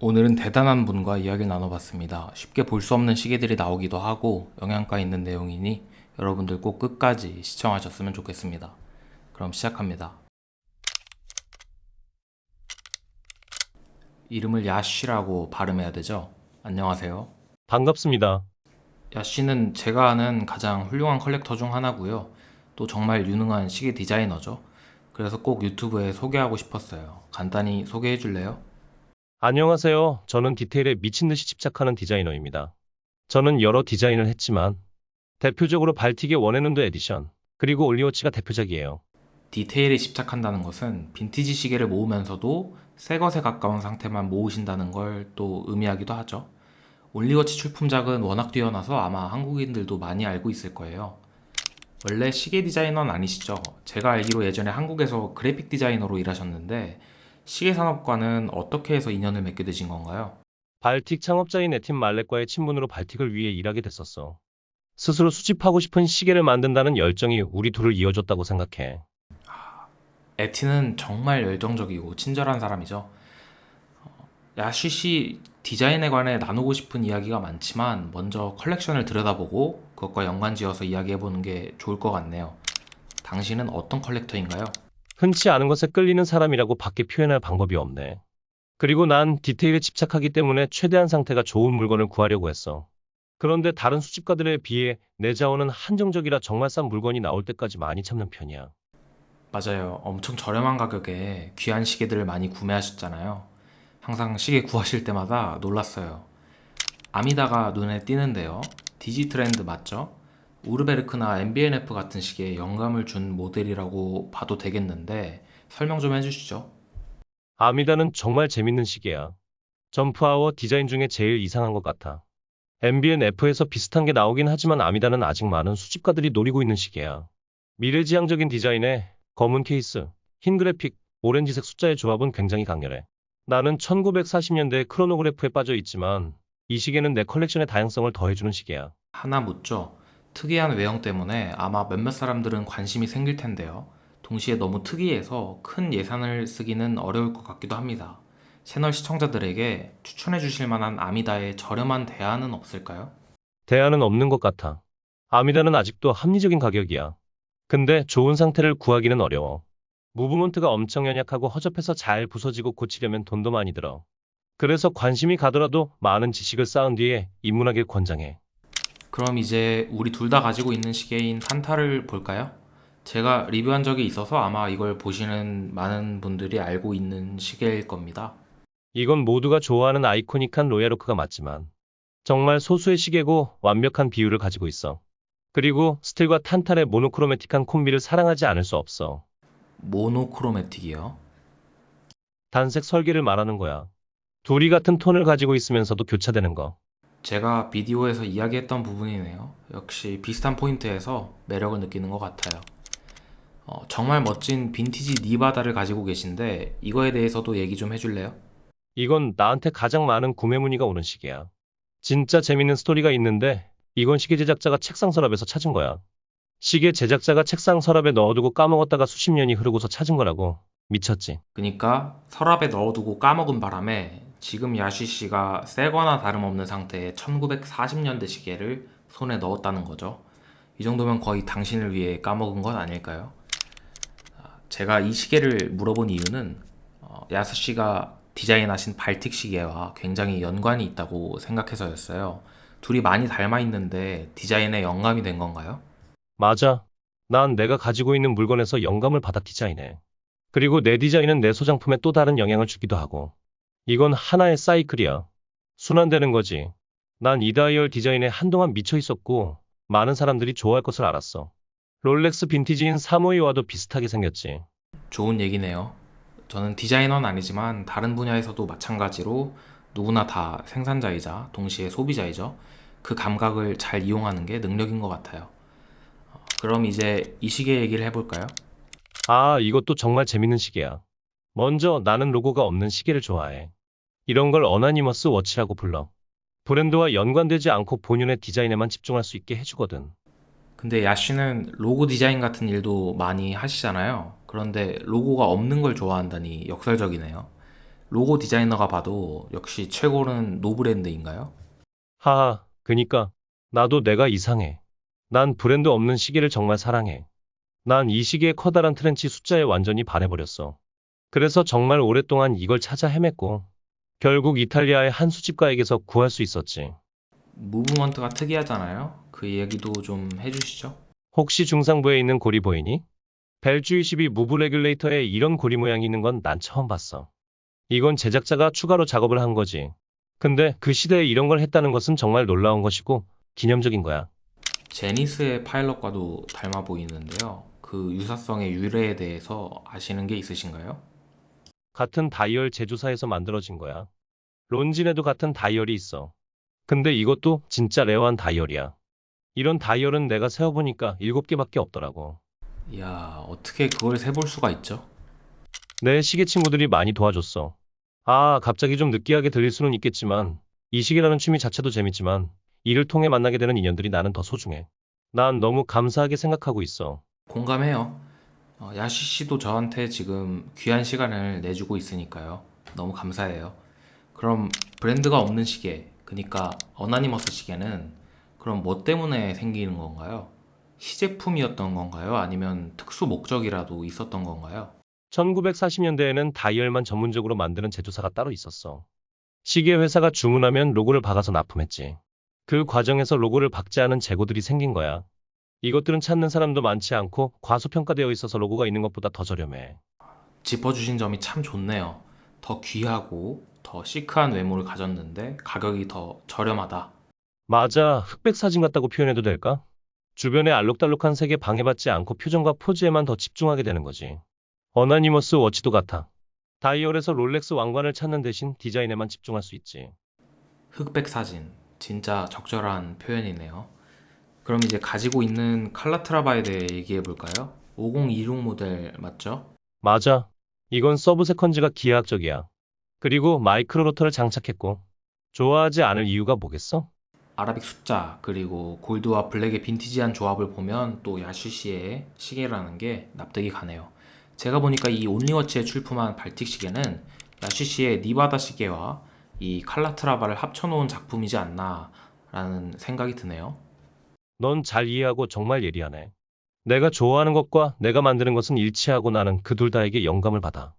오늘은 대단한 분과 이야기를 나눠봤습니다. 쉽게 볼 수 없는 시계들이 나오기도 하고 영양가 있는 내용이니 여러분들 꼭 끝까지 시청하셨으면 좋겠습니다. 그럼 시작합니다. 이름을 야쉬라고 발음해야 되죠? 안녕하세요. 반갑습니다. 야쉬는 제가 아는 가장 훌륭한 컬렉터 중 하나고요. 또 정말 유능한 시계 디자이너죠. 그래서 꼭 유튜브에 소개하고 싶었어요. 간단히 소개해 줄래요? 안녕하세요. 저는 디테일에 미친 듯이 집착하는 디자이너입니다. 저는 여러 디자인을 했지만 대표적으로 발틱의 원앤온드 에디션 그리고 올리워치가 대표작이에요. 디테일에 집착한다는 것은 빈티지 시계를 모으면서도 새 것에 가까운 상태만 모으신다는 걸 또 의미하기도 하죠. 올리워치 출품작은 워낙 뛰어나서 아마 한국인들도 많이 알고 있을 거예요. 원래 시계 디자이너는 아니시죠? 제가 알기로 예전에 한국에서 그래픽 디자이너로 일하셨는데 시계 산업과는 어떻게 해서 인연을 맺게 되신 건가요? 발틱 창업자인 에틴 말렉과의 친분으로 발틱을 위해 일하게 됐었어. 스스로 수집하고 싶은 시계를 만든다는 열정이 우리 둘을 이어줬다고 생각해. 에티는 정말 열정적이고 친절한 사람이죠. 야시시 디자인에 관해 나누고 싶은 이야기가 많지만 먼저 컬렉션을 들여다보고 그것과 연관지어서 이야기해보는 게 좋을 것 같네요. 당신은 어떤 컬렉터인가요? 흔치 않은 것에 끌리는 사람이라고 밖에 표현할 방법이 없네. 그리고 난 디테일에 집착하기 때문에 최대한 상태가 좋은 물건을 구하려고 했어. 그런데 다른 수집가들에 비해 내 자원은 한정적이라 정말 싼 물건이 나올 때까지 많이 참는 편이야. 맞아요. 엄청 저렴한 가격에 귀한 시계들을 많이 구매하셨잖아요. 항상 시계 구하실 때마다 놀랐어요. 아미다가 눈에 띄는데요. 디지트렌드 맞죠? 우르베르크나 MBNF 같은 시계에 영감을 준 모델이라고 봐도 되겠는데 설명 좀 해주시죠. 아미다는 정말 재밌는 시계야. 점프아워 디자인 중에 제일 이상한 것 같아. MBN F에서 비슷한 게 나오긴 하지만 아미다는 아직 많은 수집가들이 노리고 있는 시계야. 미래지향적인 디자인에 검은 케이스, 흰 그래픽, 오렌지색 숫자의 조합은 굉장히 강렬해. 나는 1940년대 크로노그래프에 빠져 있지만 이 시계는 내 컬렉션의 다양성을 더해주는 시계야. 하나 묻죠. 특이한 외형 때문에 아마 몇몇 사람들은 관심이 생길 텐데요. 동시에 너무 특이해서 큰 예산을 쓰기는 어려울 것 같기도 합니다. 채널 시청자들에게 추천해 주실 만한 아미다의 저렴한 대안은 없을까요? 대안은 없는 것 같아. 아미다는 아직도 합리적인 가격이야. 근데 좋은 상태를 구하기는 어려워. 무브먼트가 엄청 연약하고 허접해서 잘 부서지고 고치려면 돈도 많이 들어. 그래서 관심이 가더라도 많은 지식을 쌓은 뒤에 입문하길 권장해. 그럼 이제 우리 둘 다 가지고 있는 시계인 산타를 볼까요? 제가 리뷰한 적이 있어서 아마 이걸 보시는 많은 분들이 알고 있는 시계일 겁니다. 이건 모두가 좋아하는 아이코닉한 로얄오크가 맞지만 정말 소수의 시계고 완벽한 비율을 가지고 있어. 그리고 스틸과 탄탄의 모노크로매틱한 콤비를 사랑하지 않을 수 없어. 모노크로매틱이요. 단색 설계를 말하는 거야. 둘이 같은 톤을 가지고 있으면서도 교차되는 거. 제가 비디오에서 이야기했던 부분이네요. 역시 비슷한 포인트에서 매력을 느끼는 것 같아요. 정말 멋진 빈티지 니바다를 가지고 계신데 이거에 대해서도 얘기 좀 해줄래요? 이건 나한테 가장 많은 구매 문의가 오는 시계야. 진짜 재밌는 스토리가 있는데 이건 시계 제작자가 책상 서랍에서 찾은 거야. 시계 제작자가 책상 서랍에 넣어두고 까먹었다가 수십 년이 흐르고서 찾은 거라고. 미쳤지. 그니까 서랍에 넣어두고 까먹은 바람에 지금 야쉬 씨가 새거나 다름없는 상태의 1940년대 시계를 손에 넣었다는 거죠. 이 정도면 거의 당신을 위해 까먹은 것 아닐까요? 제가 이 시계를 물어본 이유는 야스 씨가 디자인하신 발틱 시계와 굉장히 연관이 있다고 생각해서였어요. 둘이 많이 닮아 있는데 디자인에 영감이 된 건가요? 맞아. 난 내가 가지고 있는 물건에서 영감을 받아 디자인해. 그리고 내 디자인은 내 소장품에 또 다른 영향을 주기도 하고. 이건 하나의 사이클이야. 순환되는 거지. 난 이 다이얼 디자인에 한동안 미쳐 있었고, 많은 사람들이 좋아할 것을 알았어. 롤렉스 빈티지인 사모이와도 비슷하게 생겼지. 좋은 얘기네요. 저는 디자이너는 아니지만 다른 분야에서도 마찬가지로 누구나 다 생산자이자 동시에 소비자이죠. 그 감각을 잘 이용하는 게 능력인 것 같아요. 그럼 이제 이 시계 얘기를 해볼까요? 아, 이것도 정말 재밌는 시계야. 먼저 나는 로고가 없는 시계를 좋아해. 이런 걸 어나니머스 워치라고 불러. 브랜드와 연관되지 않고 본연의 디자인에만 집중할 수 있게 해주거든. 근데 야쉬는 로고 디자인 같은 일도 많이 하시잖아요. 그런데 로고가 없는 걸 좋아한다니 역설적이네요. 로고 디자이너가 봐도 역시 최고는 노브랜드인가요? 하하, 그니까. 나도 내가 이상해. 난 브랜드 없는 시계를 정말 사랑해. 난 이 시계의 커다란 트렌치 숫자에 완전히 반해버렸어. 그래서 정말 오랫동안 이걸 찾아 헤맸고, 결국 이탈리아의 한 수집가에게서 구할 수 있었지. 무브먼트가 특이하잖아요. 그 얘기도 좀 해주시죠. 혹시 중상부에 있는 고리 보이니? 벨주 22 무브 레귤레이터에 이런 고리 모양이 있는 건 난 처음 봤어. 이건 제작자가 추가로 작업을 한 거지. 근데 그 시대에 이런 걸 했다는 것은 정말 놀라운 것이고 기념적인 거야. 제니스의 파일럿과도 닮아 보이는데요. 그 유사성의 유래에 대해서 아시는 게 있으신가요? 같은 다이얼 제조사에서 만들어진 거야. 론진에도 같은 다이얼이 있어. 근데 이것도 진짜 레어한 다이얼이야. 이런 다이얼은 내가 세어보니까 7개밖에 없더라고. 이야, 어떻게 그걸 세볼 수가 있죠? 내 시계 친구들이 많이 도와줬어. 아, 갑자기 좀 느끼하게 들릴 수는 있겠지만, 이 시계라는 취미 자체도 재밌지만, 이를 통해 만나게 되는 인연들이 나는 더 소중해. 난 너무 감사하게 생각하고 있어. 공감해요. 야시 씨도 저한테 지금 귀한 시간을 내주고 있으니까요. 너무 감사해요. 그럼 브랜드가 없는 시계, 그러니까 어나니머스 시계는 그럼 뭐 때문에 생기는 건가요? 시제품이었던 건가요? 아니면 특수 목적이라도 있었던 건가요? 1940년대에는 다이얼만 전문적으로 만드는 제조사가 따로 있었어. 시계 회사가 주문하면 로고를 박아서 납품했지. 그 과정에서 로고를 박지 않은 재고들이 생긴 거야. 이것들은 찾는 사람도 많지 않고 과소평가되어 있어서 로고가 있는 것보다 더 저렴해. 짚어주신 점이 참 좋네요. 더 귀하고 더 시크한 외모를 가졌는데 가격이 더 저렴하다. 맞아, 흑백 사진 같다고 표현해도 될까? 주변의 알록달록한 색에 방해받지 않고 표정과 포즈에만 더 집중하게 되는 거지. 어나니머스 워치도 같아. 다이얼에서 롤렉스 왕관을 찾는 대신 디자인에만 집중할 수 있지. 흑백 사진. 진짜 적절한 표현이네요. 그럼 이제 가지고 있는 칼라트라바에 대해 얘기해 볼까요? 5026 모델 맞죠? 맞아. 이건 서브 세컨즈가 기하학적이야. 그리고 마이크로 로터를 장착했고. 좋아하지 않을 이유가 뭐겠어? 아라빅 숫자 그리고 골드와 블랙의 빈티지한 조합을 보면 또 야슈시의 시계라는 게 납득이 가네요. 제가 보니까 이 온리워치에 출품한 발틱 시계는 야슈시의 니바다 시계와 이 칼라트라바를 합쳐놓은 작품이지 않나 라는 생각이 드네요. 넌 잘 이해하고 정말 예리하네. 내가 좋아하는 것과 내가 만드는 것은 일치하고 나는 그 둘 다에게 영감을 받아.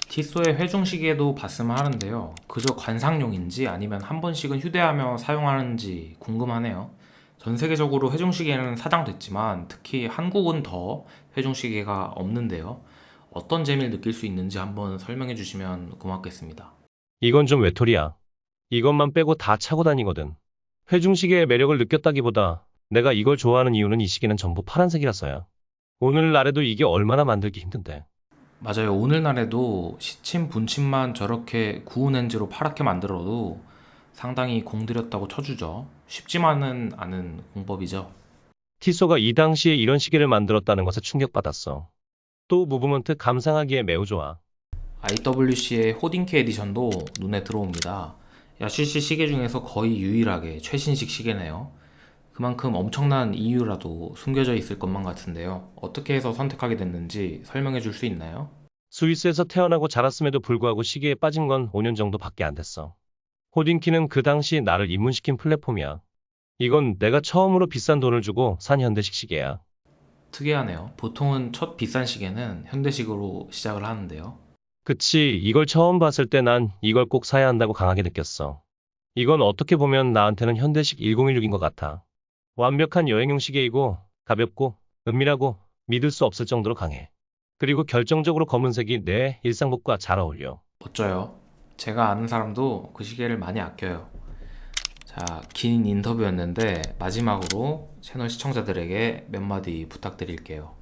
티소의 회중 시계도 봤으면 하는데요. 그저 관상용인지 아니면 한 번씩은 휴대하며 사용하는지 궁금하네요. 전 세계적으로 회중 시계는 사장됐지만 특히 한국은 더 회중 시계가 없는데요. 어떤 재미를 느낄 수 있는지 한번 설명해 주시면 고맙겠습니다. 이건 좀 외톨이야. 이것만 빼고 다 차고 다니거든. 회중시계의 매력을 느꼈다기보다 내가 이걸 좋아하는 이유는 이 시계는 전부 파란색이라서야. 오늘날에도 이게 얼마나 만들기 힘든데. 맞아요. 오늘날에도 시침, 분침만 저렇게 구운 엔지로 파랗게 만들어도 상당히 공들였다고 쳐주죠. 쉽지만은 않은 공법이죠. 티소가 이 당시에 이런 시계를 만들었다는 것에 충격받았어. 또 무브먼트 감상하기에 매우 좋아. IWC의 호딩케 에디션도 눈에 들어옵니다. 야시시 시계 중에서 거의 유일하게 최신식 시계네요. 그만큼 엄청난 이유라도 숨겨져 있을 것만 같은데요. 어떻게 해서 선택하게 됐는지 설명해 줄 수 있나요? 스위스에서 태어나고 자랐음에도 불구하고 시계에 빠진 건 5년 정도밖에 안 됐어. 호딩키는 그 당시 나를 입문시킨 플랫폼이야. 이건 내가 처음으로 비싼 돈을 주고 산 현대식 시계야. 특이하네요. 보통은 첫 비싼 시계는 현대식으로 시작을 하는데요. 그치, 이걸 처음 봤을 때 난 이걸 꼭 사야 한다고 강하게 느꼈어. 이건 어떻게 보면 나한테는 현대식 1016인 것 같아. 완벽한 여행용 시계이고 가볍고 은밀하고 믿을 수 없을 정도로 강해. 그리고 결정적으로 검은색이 내 일상복과 잘 어울려. 멋져요. 제가 아는 사람도 그 시계를 많이 아껴요. 자, 긴 인터뷰였는데 마지막으로 채널 시청자들에게 몇 마디 부탁드릴게요.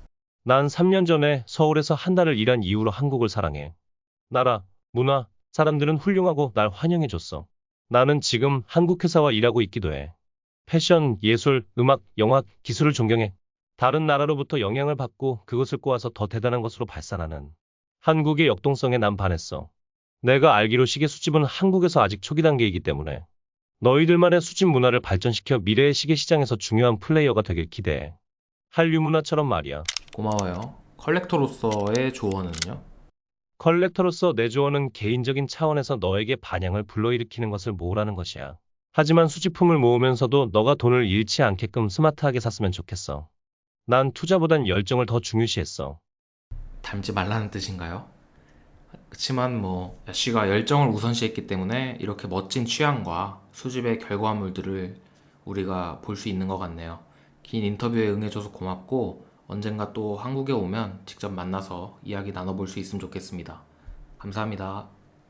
난 3년 전에 서울에서 한 달을 일한 이후로 한국을 사랑해. 나라, 문화, 사람들은 훌륭하고 날 환영해줬어. 나는 지금 한국 회사와 일하고 있기도 해. 패션, 예술, 음악, 영화, 기술을 존경해. 다른 나라로부터 영향을 받고 그것을 꼬아서 더 대단한 것으로 발산하는 한국의 역동성에 난 반했어. 내가 알기로 시계 수집은 한국에서 아직 초기 단계이기 때문에 너희들만의 수집 문화를 발전시켜 미래의 시계 시장에서 중요한 플레이어가 되길 기대해. 한류 문화처럼 말이야. 고마워요. 컬렉터로서의 조언은요? 컬렉터로서 내 조언은 개인적인 차원에서 너에게 반향을 불러일으키는 것을 모으라는 것이야. 하지만 수집품을 모으면서도 너가 돈을 잃지 않게끔 스마트하게 샀으면 좋겠어. 난 투자보단 열정을 더 중요시했어. 닮지 말라는 뜻인가요? 그치만 뭐 야씨가 열정을 우선시했기 때문에 이렇게 멋진 취향과 수집의 결과물들을 우리가 볼 수 있는 것 같네요. 긴 인터뷰에 응해줘서 고맙고 언젠가 또 한국에 오면 직접 만나서 이야기 나눠볼 수 있으면 좋겠습니다. 감사합니다.